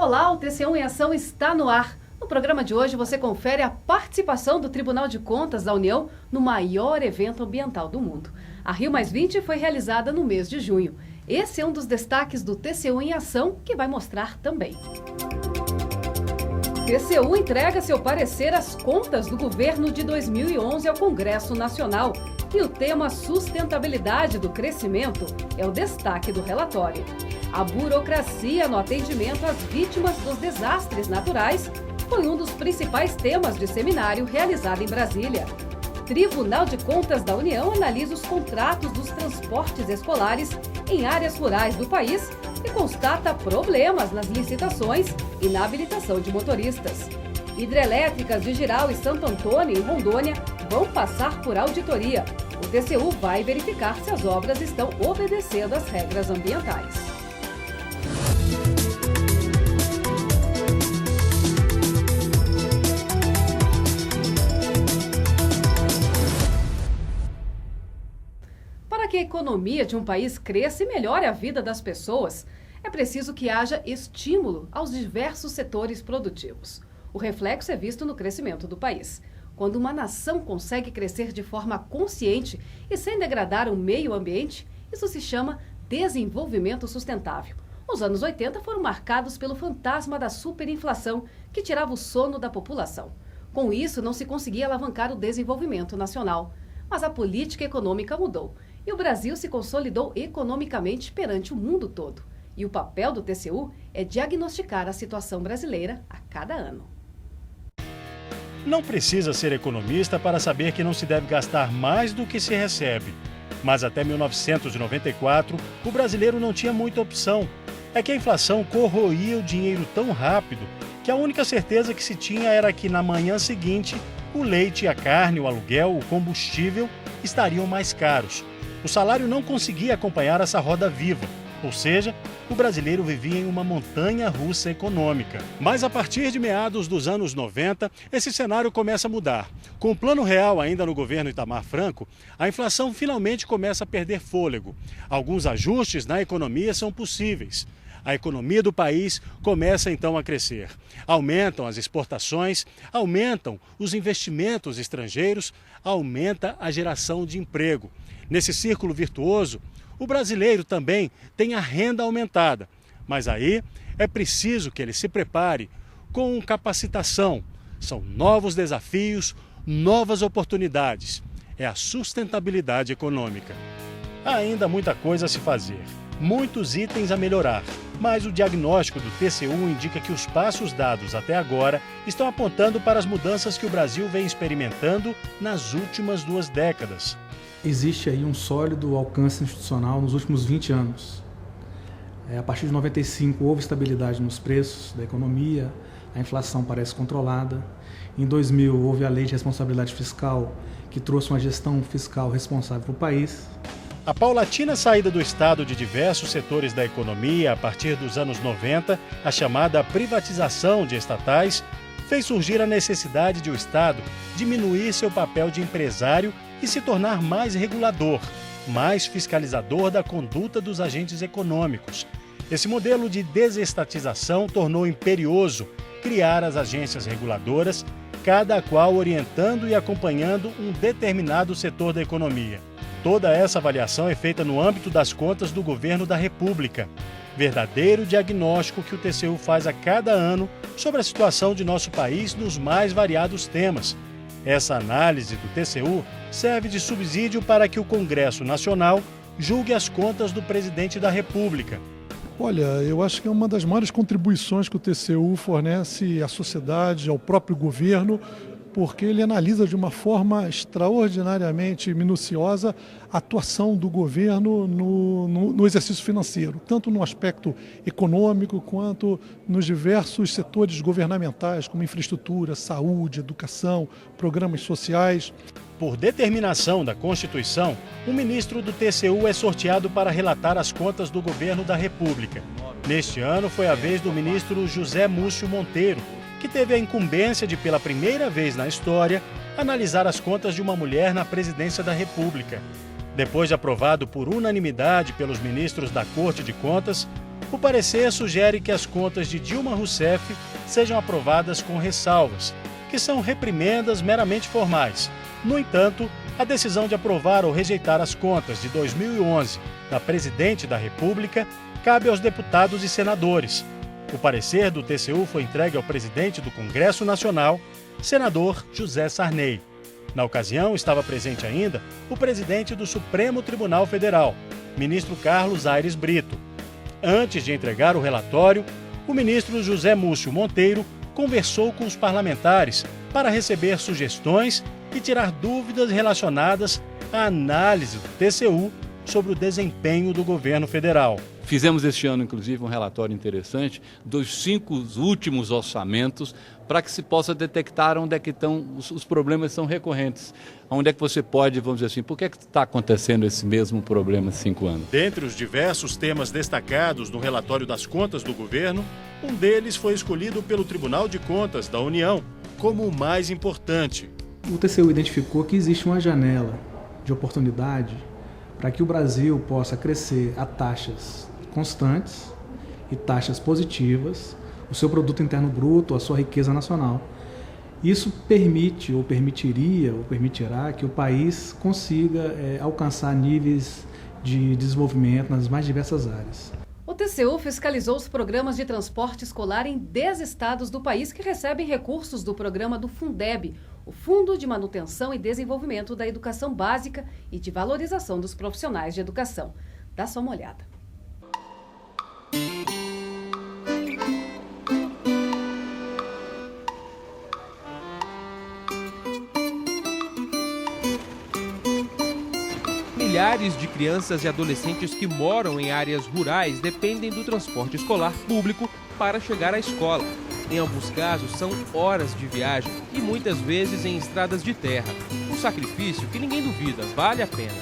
Olá, o TC1 em Ação está no ar. No programa de hoje você confere a participação do Tribunal de Contas da União no maior evento ambiental do mundo. A Rio+20 foi realizada no mês de junho. Esse é um dos destaques do TC1 em Ação que vai mostrar também. TCU entrega seu parecer às contas do governo de 2011 ao Congresso Nacional. E o tema sustentabilidade do crescimento é o destaque do relatório. A burocracia no atendimento às vítimas dos desastres naturais foi um dos principais temas de seminário realizado em Brasília. Tribunal de Contas da União analisa os contratos dos transportes escolares em áreas rurais do país e constata problemas nas licitações e na habilitação de motoristas. Hidrelétricas de Jirau e Santo Antônio, em Rondônia, vão passar por auditoria. O TCU vai verificar se as obras estão obedecendo às regras ambientais. Para que a economia de um país cresça e melhore a vida das pessoas, é preciso que haja estímulo aos diversos setores produtivos. O reflexo é visto no crescimento do país. Quando uma nação consegue crescer de forma consciente e sem degradar o meio ambiente, isso se chama desenvolvimento sustentável. Os anos 80 foram marcados pelo fantasma da superinflação, que tirava o sono da população. Com isso, não se conseguia alavancar o desenvolvimento nacional. Mas a política econômica mudou e o Brasil se consolidou economicamente perante o mundo todo. E o papel do TCU é diagnosticar a situação brasileira a cada ano. Não precisa ser economista para saber que não se deve gastar mais do que se recebe. Mas até 1994, o brasileiro não tinha muita opção. É que a inflação corroía o dinheiro tão rápido que a única certeza que se tinha era que na manhã seguinte, o leite, a carne, o aluguel, o combustível estariam mais caros. O salário não conseguia acompanhar essa roda viva, ou seja, o brasileiro vivia em uma montanha-russa econômica. Mas a partir de meados dos anos 90, esse cenário começa a mudar. Com o Plano Real ainda no governo Itamar Franco, a inflação finalmente começa a perder fôlego. Alguns ajustes na economia são possíveis. A economia do país começa então a crescer. Aumentam as exportações, aumentam os investimentos estrangeiros, aumenta a geração de emprego. Nesse círculo virtuoso, o brasileiro também tem a renda aumentada, mas aí é preciso que ele se prepare com capacitação. São novos desafios, novas oportunidades. É a sustentabilidade econômica. Há ainda muita coisa a se fazer, muitos itens a melhorar, mas o diagnóstico do TCU indica que os passos dados até agora estão apontando para as mudanças que o Brasil vem experimentando nas últimas 2 décadas. Existe aí um sólido alcance institucional nos últimos 20 anos. A partir de 95 houve estabilidade nos preços da economia, a inflação parece controlada. Em 2000 houve a Lei de Responsabilidade Fiscal, que trouxe uma gestão fiscal responsável para o país. A paulatina saída do Estado de diversos setores da economia a partir dos anos 90, a chamada privatização de estatais, fez surgir a necessidade de o Estado diminuir seu papel de empresário e se tornar mais regulador, mais fiscalizador da conduta dos agentes econômicos. Esse modelo de desestatização tornou imperioso criar as agências reguladoras, cada qual orientando e acompanhando um determinado setor da economia. Toda essa avaliação é feita no âmbito das contas do governo da República. Verdadeiro diagnóstico que o TCU faz a cada ano sobre a situação de nosso país nos mais variados temas. Essa análise do TCU serve de subsídio para que o Congresso Nacional julgue as contas do presidente da República. Olha, eu acho que é uma das maiores contribuições que o TCU fornece à sociedade, ao próprio governo, porque ele analisa de uma forma extraordinariamente minuciosa a atuação do governo no exercício financeiro, tanto no aspecto econômico quanto nos diversos setores governamentais, como infraestrutura, saúde, educação, programas sociais. Por determinação da Constituição, o ministro do TCU é sorteado para relatar as contas do governo da República. Neste ano foi a vez do ministro José Múcio Monteiro, que teve a incumbência de, pela primeira vez na história, analisar as contas de uma mulher na presidência da República. Depois de aprovado por unanimidade pelos ministros da Corte de Contas, O parecer sugere que as contas de Dilma Rousseff sejam aprovadas com ressalvas, que são reprimendas meramente formais. No entanto, a decisão de aprovar ou rejeitar as contas de 2011 da Presidente da República cabe aos deputados e senadores. O parecer do TCU foi entregue ao presidente do Congresso Nacional, senador José Sarney. Na ocasião, estava presente ainda o presidente do Supremo Tribunal Federal, ministro Carlos Aires Brito. Antes de entregar o relatório, o ministro José Múcio Monteiro conversou com os parlamentares para receber sugestões e tirar dúvidas relacionadas à análise do TCU sobre o desempenho do governo federal. Fizemos este ano, inclusive, um relatório interessante dos 5 últimos orçamentos para que se possa detectar onde é que estão os problemas são recorrentes. Onde é que você pode, vamos dizer assim, por que está acontecendo esse mesmo problema há 5 anos? Dentre os diversos temas destacados no relatório das contas do governo, um deles foi escolhido pelo Tribunal de Contas da União como o mais importante. O TCU identificou que existe uma janela de oportunidade para que o Brasil possa crescer a taxas constantes e taxas positivas, o seu produto interno bruto, a sua riqueza nacional. Isso permite ou permitirá que o país consiga alcançar níveis de desenvolvimento nas mais diversas áreas. O TCU fiscalizou os programas de transporte escolar em 10 estados do país que recebem recursos do programa do Fundeb, o Fundo de Manutenção e Desenvolvimento da Educação Básica e de Valorização dos Profissionais de Educação. Dá só uma olhada. Milhares de crianças e adolescentes que moram em áreas rurais dependem do transporte escolar público para chegar à escola. Em alguns casos, são horas de viagem e muitas vezes em estradas de terra. Um sacrifício que ninguém duvida, vale a pena.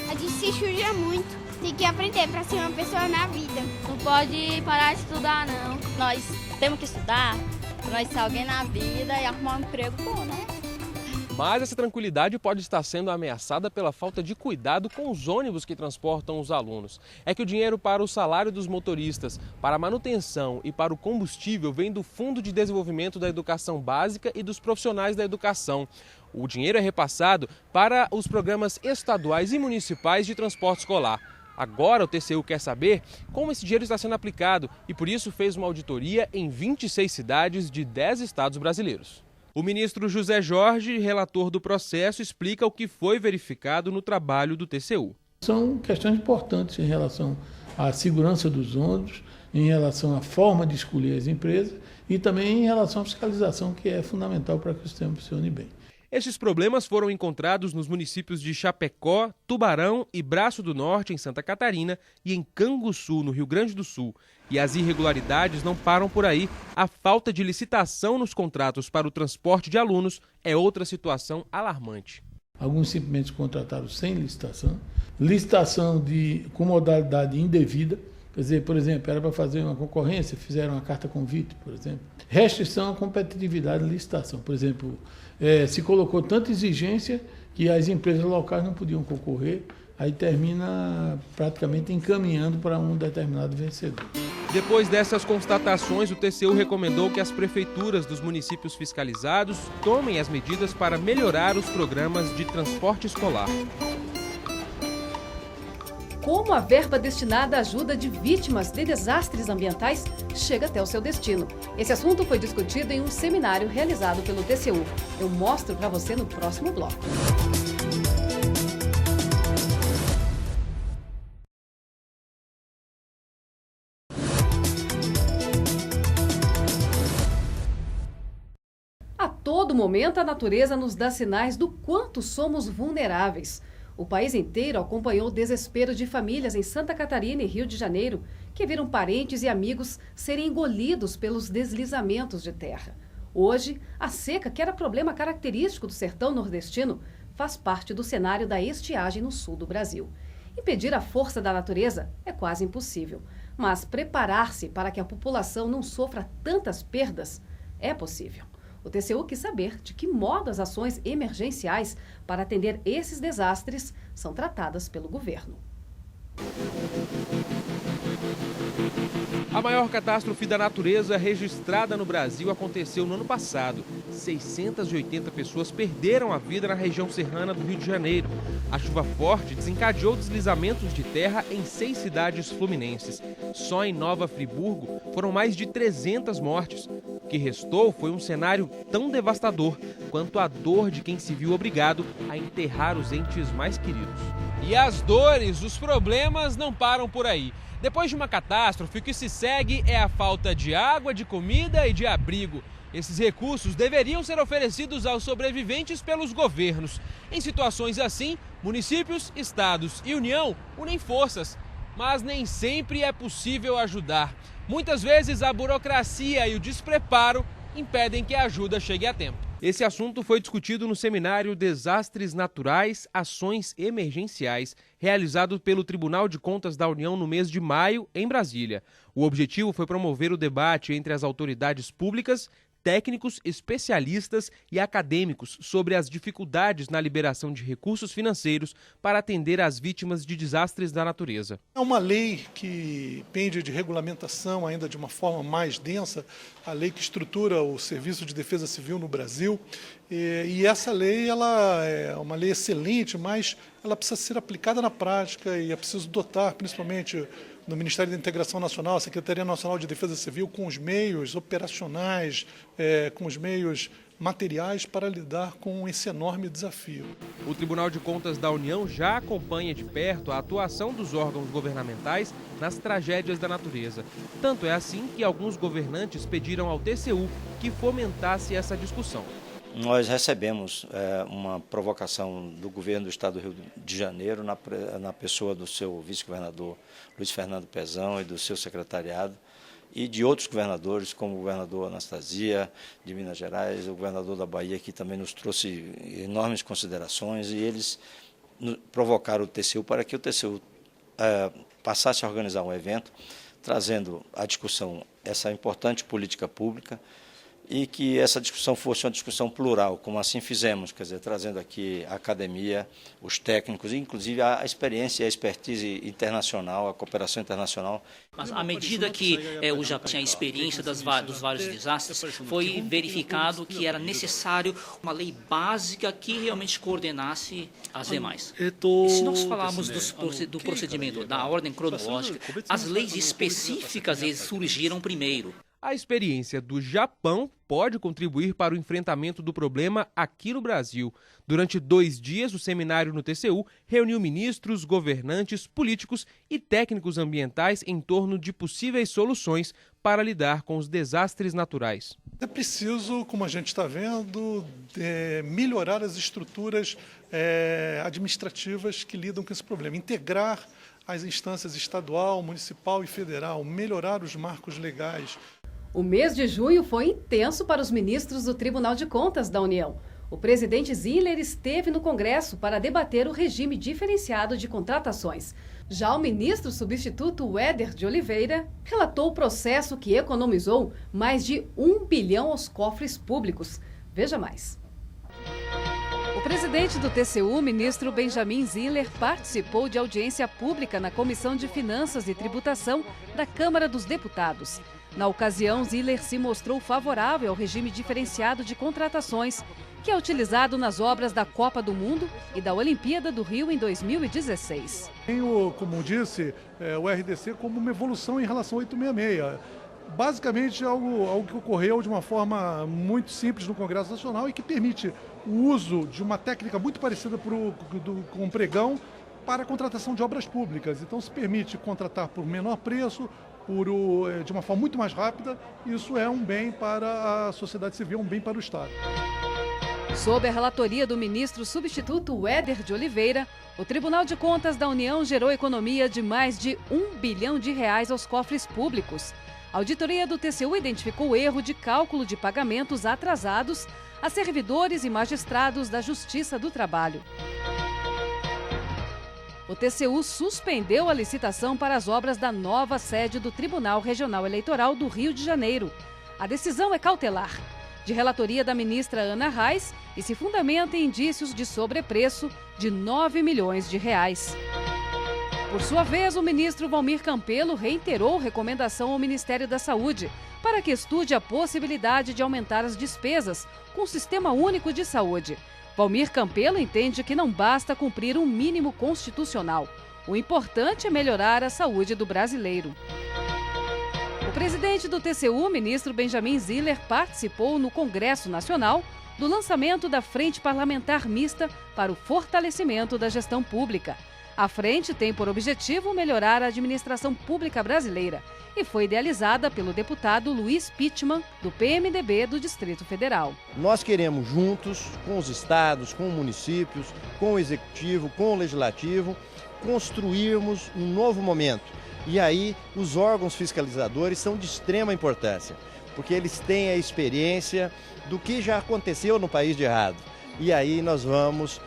A gente se suja muito, tem que aprender para ser uma pessoa na vida. Não pode parar de estudar, não. Nós temos que estudar para nós ser alguém na vida e arrumar um emprego bom, né? Mas essa tranquilidade pode estar sendo ameaçada pela falta de cuidado com os ônibus que transportam os alunos. É que o dinheiro para o salário dos motoristas, para a manutenção e para o combustível vem do Fundo de Desenvolvimento da Educação Básica e dos profissionais da educação. O dinheiro é repassado para os programas estaduais e municipais de transporte escolar. Agora o TCU quer saber como esse dinheiro está sendo aplicado e por isso fez uma auditoria em 26 cidades de 10 estados brasileiros. O ministro José Jorge, relator do processo, explica o que foi verificado no trabalho do TCU. São questões importantes em relação à segurança dos ônibus, em relação à forma de escolher as empresas e também em relação à fiscalização, que é fundamental para que o sistema funcione bem. Esses problemas foram encontrados nos municípios de Chapecó, Tubarão e Braço do Norte, em Santa Catarina, e em Canguçu, no Rio Grande do Sul. E as irregularidades não param por aí. A falta de licitação nos contratos para o transporte de alunos é outra situação alarmante. Alguns simplesmente contrataram sem licitação, licitação com modalidade indevida, quer dizer, por exemplo, era para fazer uma concorrência, fizeram uma carta convite, por exemplo. Restrição à competitividade da licitação, por exemplo, se colocou tanta exigência que as empresas locais não podiam concorrer, aí termina praticamente encaminhando para um determinado vencedor. Depois dessas constatações, o TCU recomendou que as prefeituras dos municípios fiscalizados tomem as medidas para melhorar os programas de transporte escolar. Como a verba destinada à ajuda de vítimas de desastres ambientais chega até o seu destino. Esse assunto foi discutido em um seminário realizado pelo TCU. Eu mostro para você no próximo bloco. A todo momento, a natureza nos dá sinais do quanto somos vulneráveis. O país inteiro acompanhou o desespero de famílias em Santa Catarina e Rio de Janeiro, que viram parentes e amigos serem engolidos pelos deslizamentos de terra. Hoje, a seca, que era problema característico do sertão nordestino, faz parte do cenário da estiagem no sul do Brasil. Impedir a força da natureza é quase impossível, mas preparar-se para que a população não sofra tantas perdas é possível. O TCU quis saber de que modo as ações emergenciais para atender esses desastres são tratadas pelo governo. A maior catástrofe da natureza registrada no Brasil aconteceu no ano passado. 680 pessoas perderam a vida na região serrana do Rio de Janeiro. A chuva forte desencadeou deslizamentos de terra em 6 cidades fluminenses. Só em Nova Friburgo foram mais de 300 mortes. O que restou foi um cenário tão devastador quanto a dor de quem se viu obrigado a enterrar os entes mais queridos. E as dores, os problemas não param por aí. Depois de uma catástrofe, o que se segue é a falta de água, de comida e de abrigo. Esses recursos deveriam ser oferecidos aos sobreviventes pelos governos. Em situações assim, municípios, estados e União unem forças. Mas nem sempre é possível ajudar. Muitas vezes a burocracia e o despreparo impedem que a ajuda chegue a tempo. Esse assunto foi discutido no seminário Desastres Naturais, Ações Emergenciais, realizado pelo Tribunal de Contas da União no mês de maio, em Brasília. O objetivo foi promover o debate entre as autoridades públicas, técnicos, especialistas e acadêmicos sobre as dificuldades na liberação de recursos financeiros para atender às vítimas de desastres da natureza. É uma lei que pende de regulamentação ainda de uma forma mais densa, a lei que estrutura o Serviço de Defesa Civil no Brasil. E essa lei ela é uma lei excelente, mas ela precisa ser aplicada na prática e é preciso dotar, principalmente no Ministério da Integração Nacional, a Secretaria Nacional de Defesa Civil, com os meios operacionais, com os meios materiais para lidar com esse enorme desafio. O Tribunal de Contas da União já acompanha de perto a atuação dos órgãos governamentais nas tragédias da natureza. Tanto é assim que alguns governantes pediram ao TCU que fomentasse essa discussão. Nós recebemos uma provocação do governo do estado do Rio de Janeiro na pessoa do seu vice-governador Luiz Fernando Pezão e do seu secretariado e de outros governadores, como o governador Anastasia de Minas Gerais, o governador da Bahia, que também nos trouxe enormes considerações, e eles provocaram o TCU para que o TCU passasse a organizar um evento trazendo à discussão essa importante política pública e que essa discussão fosse uma discussão plural, como assim fizemos, quer dizer, trazendo aqui a academia, os técnicos, inclusive a experiência e a expertise internacional, a cooperação internacional. Mas à medida que o Japão tinha a experiência dos vários desastres, foi verificado que era necessário uma lei básica que realmente coordenasse as demais. E se nós falarmos do procedimento, da ordem cronológica, as leis específicas surgiram primeiro. A experiência do Japão pode contribuir para o enfrentamento do problema aqui no Brasil. Durante 2 dias, o seminário no TCU reuniu ministros, governantes, políticos e técnicos ambientais em torno de possíveis soluções para lidar com os desastres naturais. É preciso, como a gente está vendo, melhorar as estruturas administrativas que lidam com esse problema, integrar as instâncias estadual, municipal e federal, melhorar os marcos legais. O mês de junho foi intenso para os ministros do Tribunal de Contas da União. O presidente Ziller esteve no Congresso para debater o regime diferenciado de contratações. Já o ministro substituto Éder de Oliveira relatou o processo que economizou mais de 1 bilhão aos cofres públicos. Veja mais. O presidente do TCU, ministro Benjamin Ziller, participou de audiência pública na Comissão de Finanças e Tributação da Câmara dos Deputados. Na ocasião, Ziller se mostrou favorável ao regime diferenciado de contratações, que é utilizado nas obras da Copa do Mundo e da Olimpíada do Rio em 2016. Tenho, como disse, o RDC como uma evolução em relação ao 866. Basicamente, algo que ocorreu de uma forma muito simples no Congresso Nacional e que permite o uso de uma técnica muito parecida com o pregão para a contratação de obras públicas. Então, se permite contratar por menor preço, de uma forma muito mais rápida. Isso é um bem para a sociedade civil, um bem para o Estado. Sob a relatoria do ministro substituto Éder de Oliveira, o Tribunal de Contas da União gerou economia de mais de R$1 bilhão aos cofres públicos. A auditoria do TCU identificou erro de cálculo de pagamentos atrasados a servidores e magistrados da Justiça do Trabalho. O TCU suspendeu a licitação para as obras da nova sede do Tribunal Regional Eleitoral do Rio de Janeiro. A decisão é cautelar, de relatoria da ministra Ana Reis, e se fundamenta em indícios de sobrepreço de R$9 milhões. Por sua vez, o ministro Valmir Campelo reiterou recomendação ao Ministério da Saúde para que estude a possibilidade de aumentar as despesas com o Sistema Único de Saúde. Valmir Campelo entende que não basta cumprir um mínimo constitucional. O importante é melhorar a saúde do brasileiro. O presidente do TCU, ministro Benjamin Ziller, participou no Congresso Nacional do lançamento da Frente Parlamentar Mista para o fortalecimento da gestão pública. A frente tem por objetivo melhorar a administração pública brasileira e foi idealizada pelo deputado Luiz Pittman, do PMDB do Distrito Federal. Nós queremos juntos, com os estados, com os municípios, com o executivo, com o legislativo, construirmos um novo momento. E aí os órgãos fiscalizadores são de extrema importância, porque eles têm a experiência do que já aconteceu no país de errado. E aí nós vamos,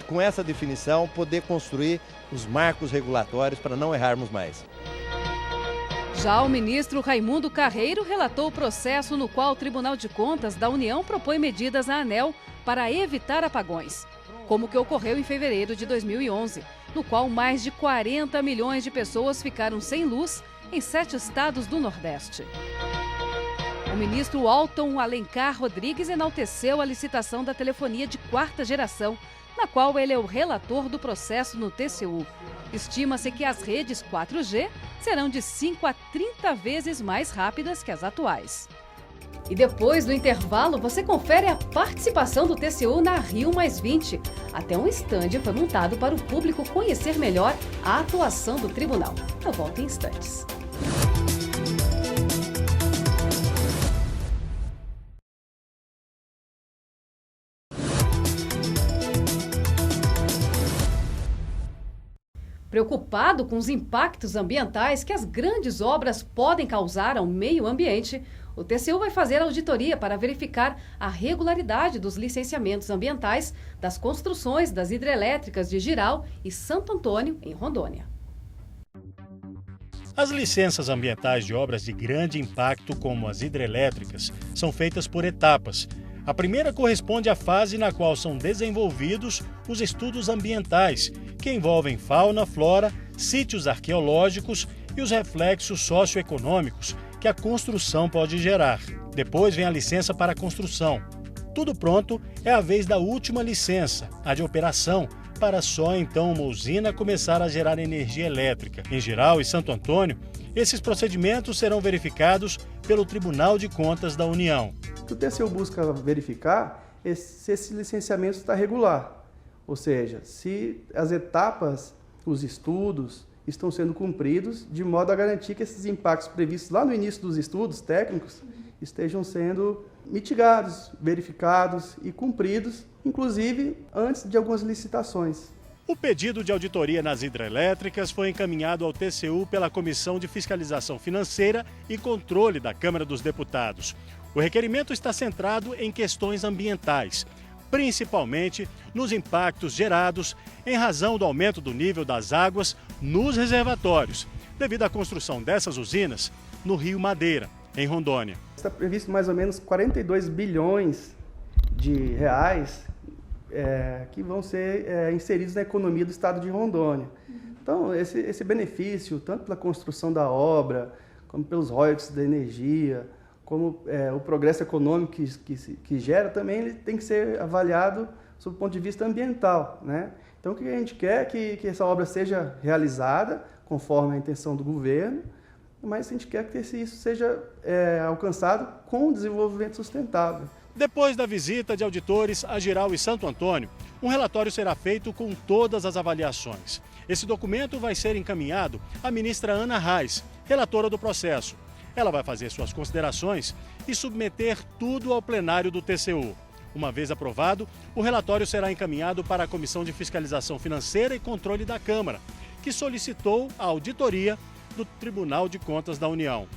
com essa definição, poder construir os marcos regulatórios para não errarmos mais. Já o ministro Raimundo Carreiro relatou o processo no qual o Tribunal de Contas da União propõe medidas à ANEEL para evitar apagões, como o que ocorreu em fevereiro de 2011, no qual mais de 40 milhões de pessoas ficaram sem luz em 7 estados do Nordeste. O ministro Alton Alencar Rodrigues enalteceu a licitação da telefonia de 4ª geração, na qual ele é o relator do processo no TCU. Estima-se que as redes 4G serão de 5 a 30 vezes mais rápidas que as atuais. E depois do intervalo, você confere a participação do TCU na Rio+20. Até um estande foi montado para o público conhecer melhor a atuação do tribunal. Eu volto em instantes. Preocupado com os impactos ambientais que as grandes obras podem causar ao meio ambiente, o TCU vai fazer auditoria para verificar a regularidade dos licenciamentos ambientais das construções das hidrelétricas de Jirau e Santo Antônio, em Rondônia. As licenças ambientais de obras de grande impacto, como as hidrelétricas, são feitas por etapas. A primeira corresponde à fase na qual são desenvolvidos os estudos ambientais, que envolvem fauna, flora, sítios arqueológicos e os reflexos socioeconômicos que a construção pode gerar. Depois vem a licença para a construção. Tudo pronto, é a vez da última licença, a de operação, para só então uma usina começar a gerar energia elétrica. Em Jirau e Santo Antônio, esses procedimentos serão verificados pelo Tribunal de Contas da União. O TCU busca verificar se esse licenciamento está regular, ou seja, se as etapas, os estudos estão sendo cumpridos de modo a garantir que esses impactos previstos lá no início dos estudos técnicos estejam sendo mitigados, verificados e cumpridos, inclusive antes de algumas licitações. O pedido de auditoria nas hidrelétricas foi encaminhado ao TCU pela Comissão de Fiscalização Financeira e Controle da Câmara dos Deputados. O requerimento está centrado em questões ambientais, principalmente nos impactos gerados em razão do aumento do nível das águas nos reservatórios, devido à construção dessas usinas no Rio Madeira, em Rondônia. Está previsto mais ou menos 42 bilhões de reais que vão ser inseridos na economia do estado de Rondônia. Então, esse benefício, tanto pela construção da obra, como pelos royalties da energia, como o progresso econômico que gera, também ele tem que ser avaliado sob o ponto de vista ambiental, né? Então, o que a gente quer é que essa obra seja realizada conforme a intenção do governo, mas a gente quer que isso seja alcançado com o desenvolvimento sustentável. Depois da visita de auditores a Jirau e Santo Antônio, um relatório será feito com todas as avaliações. Esse documento vai ser encaminhado à ministra Ana Reis, relatora do processo. Ela vai fazer suas considerações e submeter tudo ao plenário do TCU. Uma vez aprovado, o relatório será encaminhado para a Comissão de Fiscalização Financeira e Controle da Câmara, que solicitou a auditoria do Tribunal de Contas da União.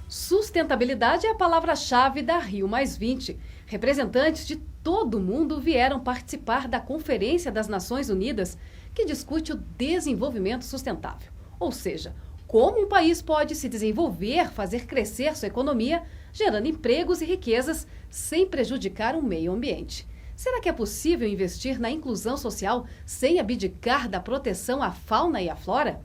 Sustentabilidade é a palavra-chave da Rio+20. Representantes de todo o mundo vieram participar da Conferência das Nações Unidas, que discute o desenvolvimento sustentável. Ou seja, como um país pode se desenvolver, fazer crescer sua economia, gerando empregos e riquezas sem prejudicar o meio ambiente. Será que é possível investir na inclusão social sem abdicar da proteção à fauna e à flora?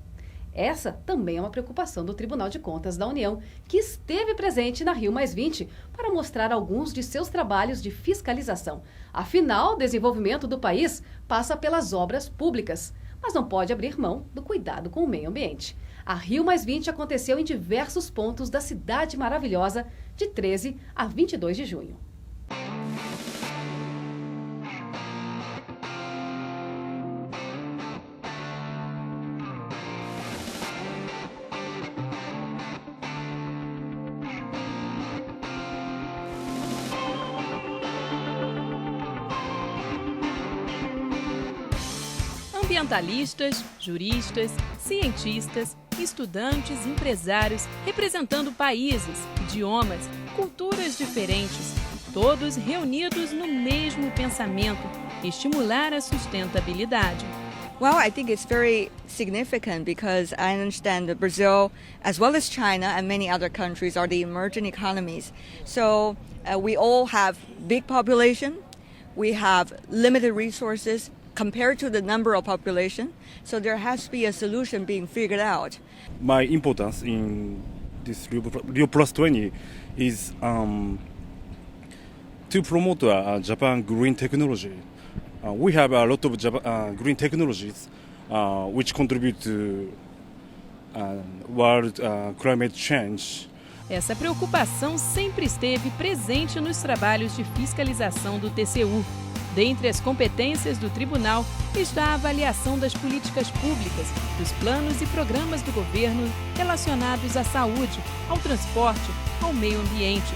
Essa também é uma preocupação do Tribunal de Contas da União, que esteve presente na Rio+20 para mostrar alguns de seus trabalhos de fiscalização. Afinal, o desenvolvimento do país passa pelas obras públicas, mas não pode abrir mão do cuidado com o meio ambiente. A Rio+20 aconteceu em diversos pontos da cidade maravilhosa, de 13 a 22 de junho. Ambientalistas, juristas, cientistas, estudantes, empresários, representando países, idiomas, culturas diferentes, todos reunidos no mesmo pensamento, estimular a sustentabilidade. Well, I think it's very significant because I understand that Brazil, as well as China and many other countries, are the emerging economies. So we all have big population, we have limited resources compared to the number of population, so there has to be a solution being figured out. My importance in this Rio+20 is to promote Japan green technology. We have a lot of green technologies which contribute to world climate change. Essa preocupação sempre esteve presente nos trabalhos de fiscalização do TCU. Dentre as competências do tribunal está a avaliação das políticas públicas, dos planos e programas do governo relacionados à saúde, ao transporte, ao meio ambiente.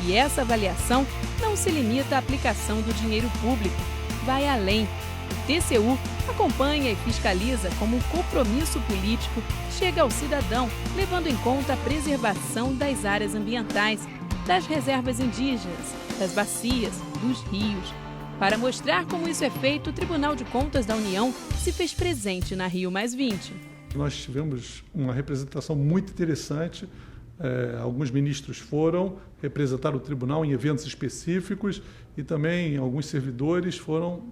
E essa avaliação não se limita à aplicação do dinheiro público, vai além. O TCU acompanha e fiscaliza como um compromisso político chega ao cidadão, levando em conta a preservação das áreas ambientais, das reservas indígenas, das bacias, dos rios. Para mostrar como isso é feito, o Tribunal de Contas da União se fez presente na Rio+20. Nós tivemos uma representação muito interessante. Alguns ministros foram representar o tribunal em eventos específicos e também alguns servidores foram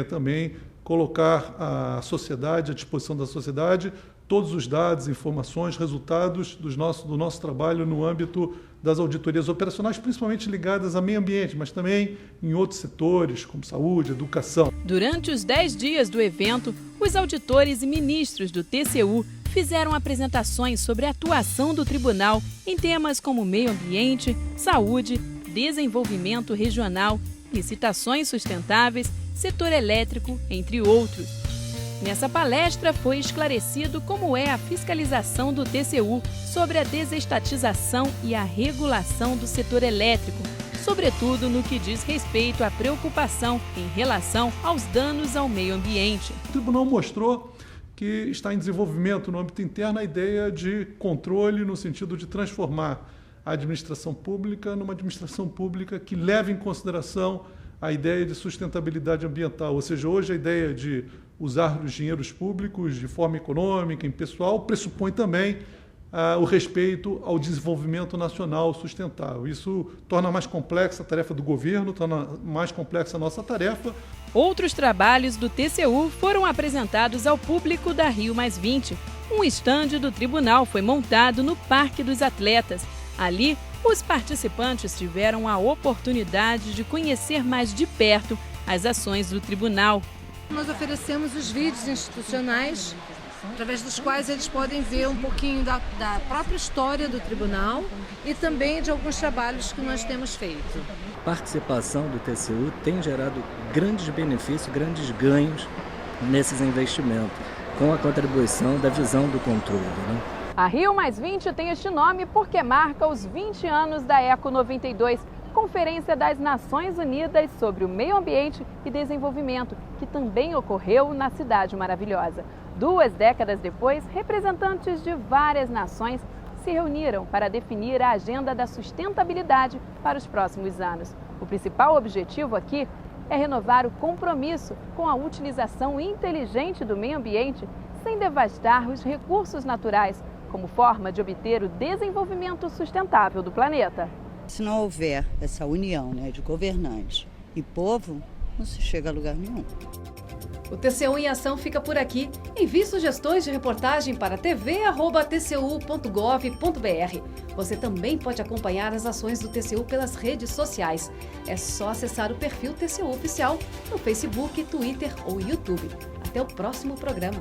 também colocar a sociedade, à disposição da sociedade, todos os dados, informações, resultados do nosso trabalho no âmbito das auditorias operacionais, principalmente ligadas ao meio ambiente, mas também em outros setores, como saúde, educação. Durante os 10 dias do evento, os auditores e ministros do TCU fizeram apresentações sobre a atuação do tribunal em temas como meio ambiente, saúde, desenvolvimento regional, licitações sustentáveis, setor elétrico, entre outros. Nessa palestra foi esclarecido como é a fiscalização do TCU sobre a desestatização e a regulação do setor elétrico, sobretudo no que diz respeito à preocupação em relação aos danos ao meio ambiente. O tribunal mostrou que está em desenvolvimento no âmbito interno a ideia de controle no sentido de transformar a administração pública numa administração pública que leve em consideração a ideia de sustentabilidade ambiental, ou seja, hoje a ideia de usar os dinheiros públicos de forma econômica, impessoal, pressupõe também o respeito ao desenvolvimento nacional sustentável. Isso torna mais complexa a tarefa do governo, torna mais complexa a nossa tarefa. Outros trabalhos do TCU foram apresentados ao público da Rio+20. Um estande do tribunal foi montado no Parque dos Atletas. Ali, os participantes tiveram a oportunidade de conhecer mais de perto as ações do tribunal. Nós oferecemos os vídeos institucionais, através dos quais eles podem ver um pouquinho da própria história do tribunal e também de alguns trabalhos que nós temos feito. A participação do TCU tem gerado grandes benefícios, grandes ganhos nesses investimentos, com a contribuição da visão do controle, né? A Rio+20 tem este nome porque marca os 20 anos da ECO 92, Conferência das Nações Unidas sobre o Meio Ambiente e Desenvolvimento, que também ocorreu na Cidade Maravilhosa. 2 décadas depois, representantes de várias nações se reuniram para definir a agenda da sustentabilidade para os próximos anos. O principal objetivo aqui é renovar o compromisso com a utilização inteligente do meio ambiente sem devastar os recursos naturais, como forma de obter o desenvolvimento sustentável do planeta. Se não houver essa união, de governantes e povo, não se chega a lugar nenhum. O TCU em Ação fica por aqui. Envie sugestões de reportagem para tv@tcu.gov.br. Você também pode acompanhar as ações do TCU pelas redes sociais. É só acessar o perfil TCU Oficial no Facebook, Twitter ou YouTube. Até o próximo programa.